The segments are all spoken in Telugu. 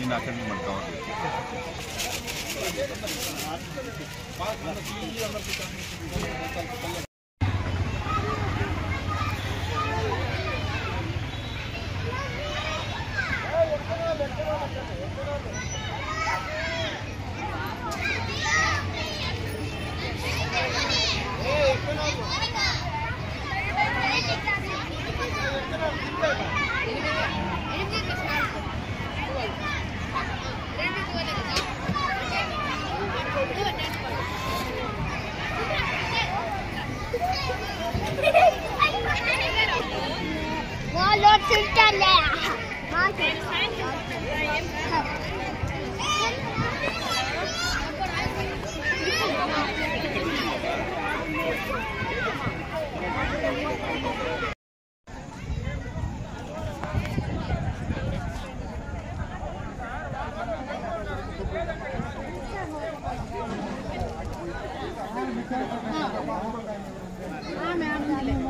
దీన్ని అక్కడి నుంచి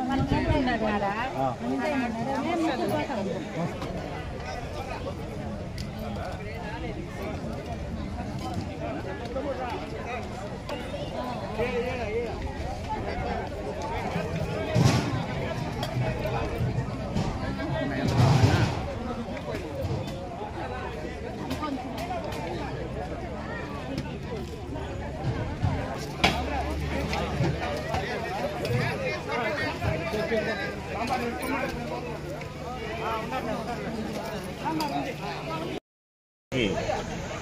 మనకు కవర్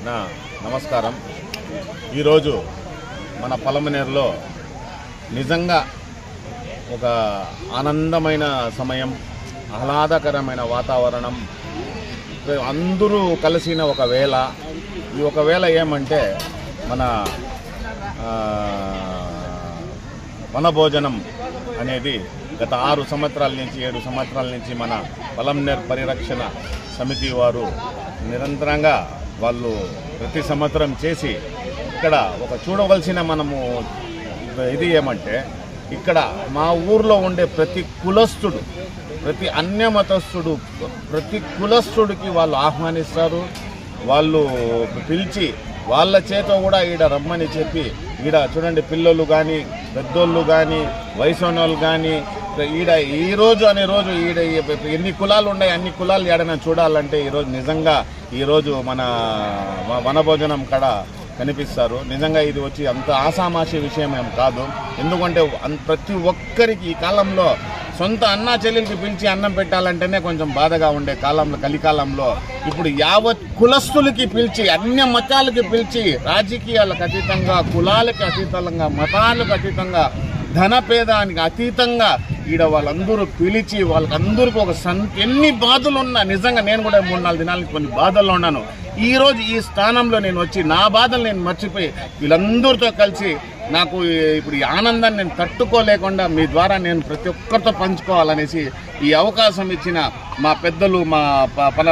నా నమస్కారం. ఈరోజు మన పలమనేరులో నిజంగా ఒక ఆనందమైన సమయం, ఆహ్లాదకరమైన వాతావరణం, అందరూ కలిసిన ఒక వేళ. ఈ ఒక వేళ ఏమంటే మన వనభోజనం అనేది గత 6 సంవత్సరాల నుంచి 7 సంవత్సరాల నుంచి మన పలమనేరు పరిరక్షణ సమితి వారు నిరంతరంగా వాళ్ళు ప్రతి సంవత్సరం చేసి ఇక్కడ ఒక చూడవలసిన మనము ఇది ఏమంటే ఇక్కడ మా ఊర్లో ఉండే ప్రతి కులస్థుడు, ప్రతి అన్యమతస్థుడు, ప్రతి కులస్థుడికి వాళ్ళు ఆహ్వానిస్తారు. వాళ్ళు పిలిచి వాళ్ళ చేత కూడా ఈడ రమ్మని చెప్పి ఈడ చూడండి పిల్లలు కానీ పెద్దోళ్ళు కానీ వయసున్నోళ్ళు కానీ ఈడ ఈరోజు అనే రోజు ఈడ ఎన్ని కులాలు ఉన్నాయి అన్ని కులాలు ఏడైనా చూడాలంటే ఈరోజు నిజంగా ఈరోజు మన వనభోజనం కాడ కనిపిస్తారు. నిజంగా ఇది వచ్చి అంత ఆసామాషి విషయం ఏం కాదు. ఎందుకంటే ప్రతి ఒక్కరికి ఈ కాలంలో సొంత అన్నా చెల్లెలకి పిలిచి అన్నం పెట్టాలంటేనే కొంచెం బాధగా ఉండే కాలంలో, కలికాలంలో ఇప్పుడు యావత్ కులస్తులకి పిలిచి అన్య మతాలకి పిలిచి రాజకీయాలకు అతీతంగా, కులాలకు అతీతంగా, మతాలకు అతీతంగా, ధనపేదానికి అతీతంగా ఈడ వాళ్ళందరూ పిలిచి వాళ్ళకందరికీ ఒక ఎన్ని బాధలు ఉన్నా నిజంగా నేను కూడా 3-4 దినాలకి కొన్ని బాధల్లో ఉన్నాను. ఈరోజు ఈ స్థానంలో నేను వచ్చి నా బాధలు నేను మర్చిపోయి వీళ్ళందరితో కలిసి నాకు ఇప్పుడు ఈ ఆనందాన్ని నేను తట్టుకోలేకుండా మీ ద్వారా నేను ప్రతి ఒక్కరితో పంచుకోవాలనేసి ఈ అవకాశం ఇచ్చిన మా పెద్దలు, మా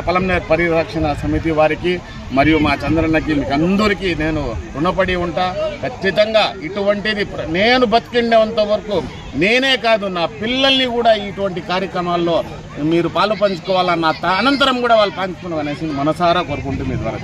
పలమనేరు పరిరక్షణ సమితి వారికి మరియు మా చంద్రన్నకి మీకు అందరికీ నేను రుణపడి ఉంటా. ఖచ్చితంగా ఇటువంటిది నేను బతికిండేంత వరకు నేనే కాదు నా పిల్లల్ని కూడా ఇటువంటి కార్యక్రమాల్లో మీరు పాలు పంచుకోవాలన్న అనంతరం కూడా వాళ్ళు పంచుకోవాలనేసి మనసారా కోరుకుంటూ మీ ద్వారా